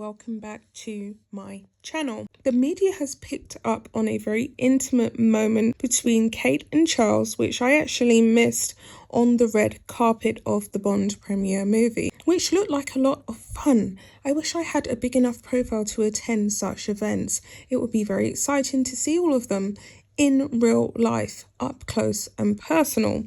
welcome back to my channel. The media has picked up on a very intimate moment between Kate and Charles, which I actually missed on the red carpet of the Bond premiere movie, which looked like a lot of fun. I wish I had a big enough profile to attend such events. It would be very exciting to see all of them in real life, up close and personal.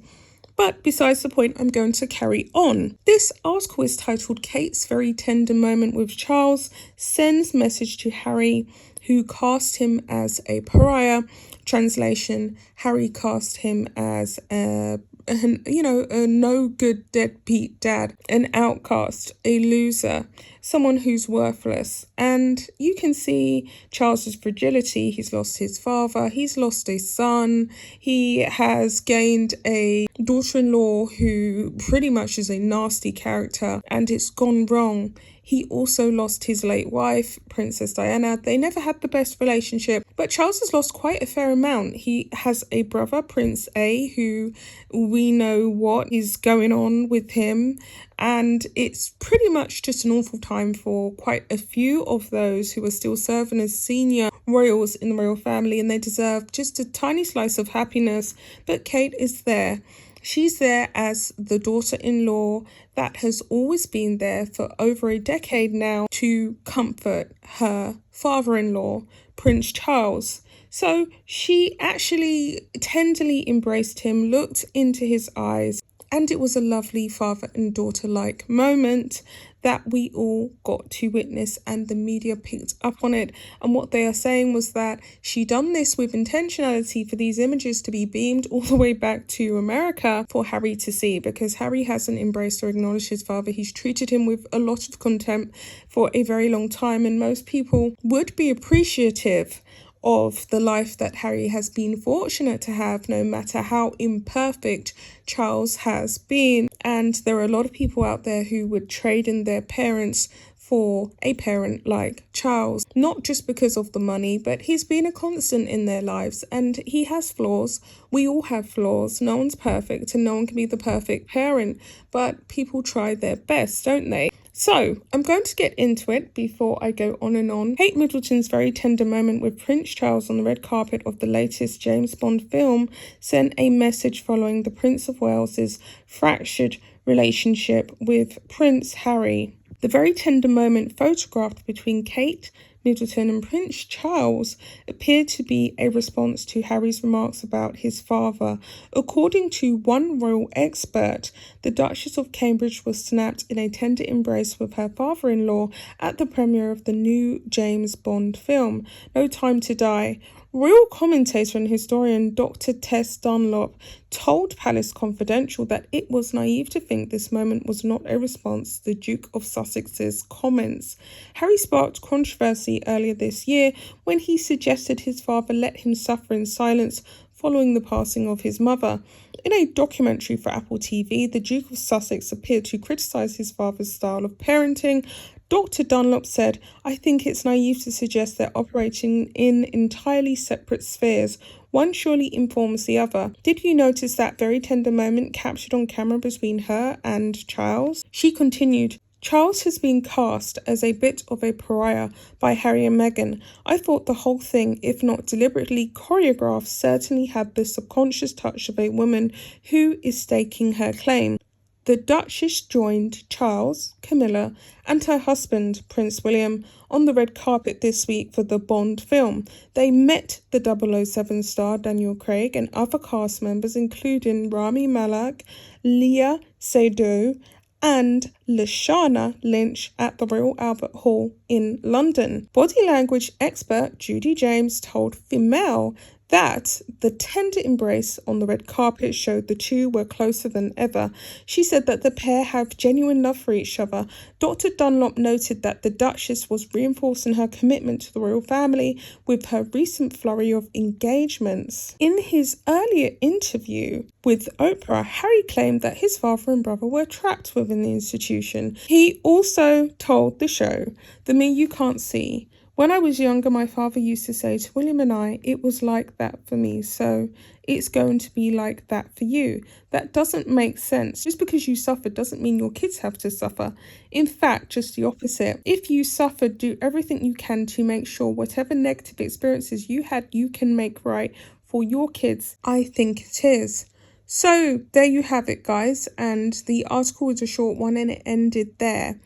But besides the point, I'm going to carry on. This article is titled Kate's Very Tender Moment with Charles Sends Message to Harry, who cast him as a pariah. Translation, Harry cast him as a no good deadbeat dad, an outcast, a loser, someone who's worthless. And you can see Charles's fragility. He's lost his father, he's lost a son, he has gained a daughter-in-law who pretty much is a nasty character, and it's gone wrong. He also lost his late wife, Princess Diana. They never had the best relationship, but Charles has lost quite a fair amount. He has a brother, Prince A, who we know what is going on with him, and it's pretty much just an awful time for quite a few of those who are still serving as senior royals in the royal family, and they deserve just a tiny slice of happiness. But Kate is there. She's there as the daughter-in-law that has always been there for over a decade now to comfort her father-in-law, Prince Charles. So she actually tenderly embraced him, looked into his eyes, and it was a lovely father and daughter-like moment that we all got to witness, and the media picked up on it. And what they are saying was that she done this with intentionality for these images to be beamed all the way back to America for Harry to see, because Harry hasn't embraced or acknowledged his father. He's treated him with a lot of contempt for a very long time, and most people would be appreciative of the life that Harry has been fortunate to have, no matter how imperfect Charles has been. And there are a lot of people out there who would trade in their parents for a parent like Charles, not just because of the money, but he's been a constant in their lives, and he has flaws. We all have flaws. No one's perfect, and no one can be the perfect parent, but people try their best, don't they? So, I'm going to get into it before I go on and on. Kate Middleton's very tender moment with Prince Charles on the red carpet of the latest James Bond film sent a message following the Prince of Wales's fractured relationship with Prince Harry. The very tender moment photographed between Kate Middleton and Prince Charles appeared to be a response to Harry's remarks about his father. According to one royal expert, the Duchess of Cambridge was snapped in a tender embrace with her father-in-law at the premiere of the new James Bond film, No Time to Die. Royal commentator and historian Dr. Tess Dunlop told Palace Confidential that it was naive to think this moment was not a response to the Duke of Sussex's comments. Harry sparked controversy earlier this year when he suggested his father let him suffer in silence following the passing of his mother. In a documentary for Apple TV, the Duke of Sussex appeared to criticise his father's style of parenting. Dr. Dunlop said, "I think it's naive to suggest they're operating in entirely separate spheres. One surely informs the other. Did you notice that very tender moment captured on camera between her and Charles?" She continued, "Charles has been cast as a bit of a pariah by Harry and Meghan. I thought the whole thing, if not deliberately choreographed, certainly had the subconscious touch of a woman who is staking her claim." The Duchess joined Charles, Camilla, and her husband, Prince William, on the red carpet this week for the Bond film. They met the 007 star Daniel Craig and other cast members, including Rami Malek, Léa Seydoux, and Lashana Lynch at the Royal Albert Hall in London. Body language expert Judy James told Female that the tender embrace on the red carpet showed the two were closer than ever. She said that the pair have genuine love for each other. Dr. Dunlop noted that the Duchess was reinforcing her commitment to the royal family with her recent flurry of engagements. In his earlier interview with Oprah, Harry claimed that his father and brother were trapped within the institution. He also told the show, "The me you can't see. When I was younger, my father used to say to William and I, it was like that for me. So it's going to be like that for you. That doesn't make sense. Just because you suffer doesn't mean your kids have to suffer. In fact, just the opposite. If you suffer, do everything you can to make sure whatever negative experiences you had, you can make right for your kids. I think it is. So there you have it, guys. And the article was a short one and it ended there.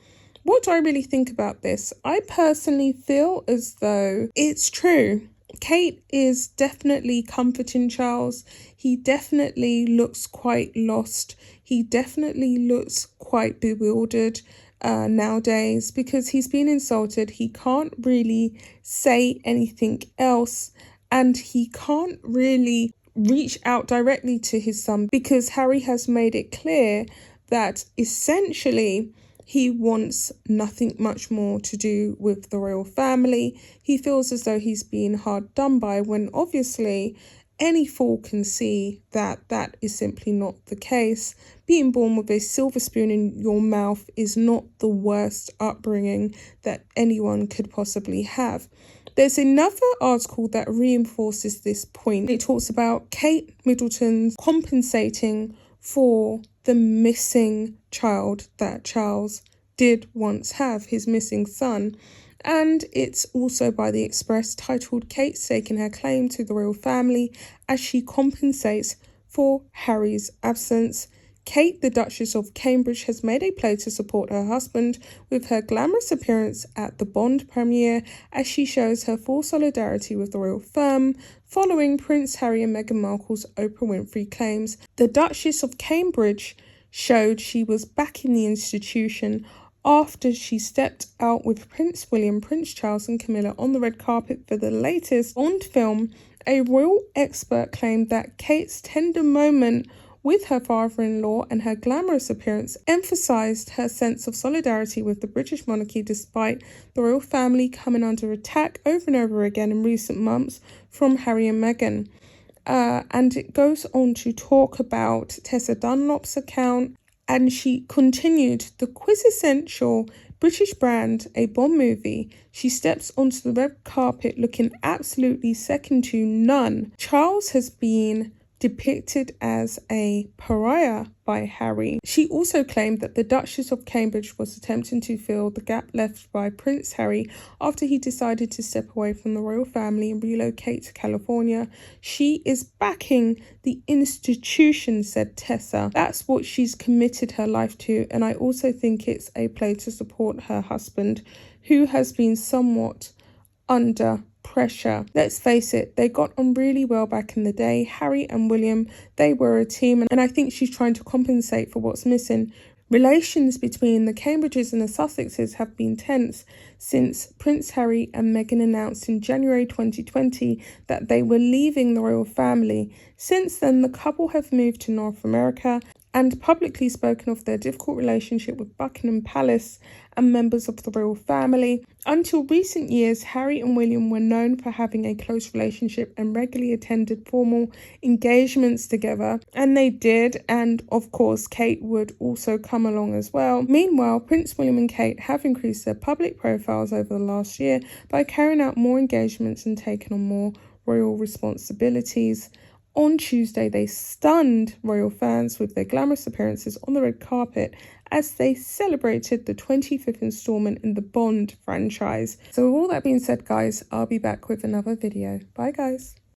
What do I really think about this? I personally feel as though it's true. Kate is definitely comforting Charles. He definitely looks quite lost. He definitely looks quite bewildered nowadays because he's been insulted. He can't really say anything else, and he can't really reach out directly to his son because Harry has made it clear that essentially he wants nothing much more to do with the royal family. He feels as though he's being hard done by, when obviously any fool can see that that is simply not the case. Being born with a silver spoon in your mouth is not the worst upbringing that anyone could possibly have. There's another article that reinforces this point. It talks about Kate Middleton's compensating for the missing child that Charles did once have, his missing son. And it's also by the Express, titled "Kate Staking Her Claim to the Royal Family as She Compensates for Harry's Absence." Kate, the Duchess of Cambridge, has made a play to support her husband with her glamorous appearance at the Bond premiere as she shows her full solidarity with the royal firm following Prince Harry and Meghan Markle's Oprah Winfrey claims. The Duchess of Cambridge showed she was back in the institution after she stepped out with Prince William, Prince Charles and Camilla on the red carpet for the latest Bond film. A royal expert claimed that Kate's tender moment with her father-in-law and her glamorous appearance emphasised her sense of solidarity with the British monarchy, despite the royal family coming under attack over and over again in recent months from Harry and Meghan. And it goes on to talk about Tessa Dunlop's account, and she continued, "The quintessential British brand, a Bond movie. She steps onto the red carpet looking absolutely second to none. Charles has been depicted as a pariah by Harry." She also claimed that the Duchess of Cambridge was attempting to fill the gap left by Prince Harry after he decided to step away from the royal family and relocate to California. "She is backing the institution," said Tessa. "That's what she's committed her life to, and I also think it's a play to support her husband, who has been somewhat under pressure. Let's face it, they got on really well back in the day. Harry and William, they were a team, and I think she's trying to compensate for what's missing. Relations between the Cambridges and the Sussexes have been tense since Prince Harry and Meghan announced in January 2020 that they were leaving the royal family. Since then, the couple have moved to North America and publicly spoken of their difficult relationship with Buckingham Palace and members of the royal family. Until recent years, Harry and William were known for having a close relationship and regularly attended formal engagements together, and they did, and of course Kate would also come along as well. Meanwhile, Prince William and Kate have increased their public profiles over the last year by carrying out more engagements and taking on more royal responsibilities. On Tuesday, they stunned royal fans with their glamorous appearances on the red carpet as they celebrated the 25th installment in the Bond franchise. So with all that being said, guys, I'll be back with another video. Bye, guys.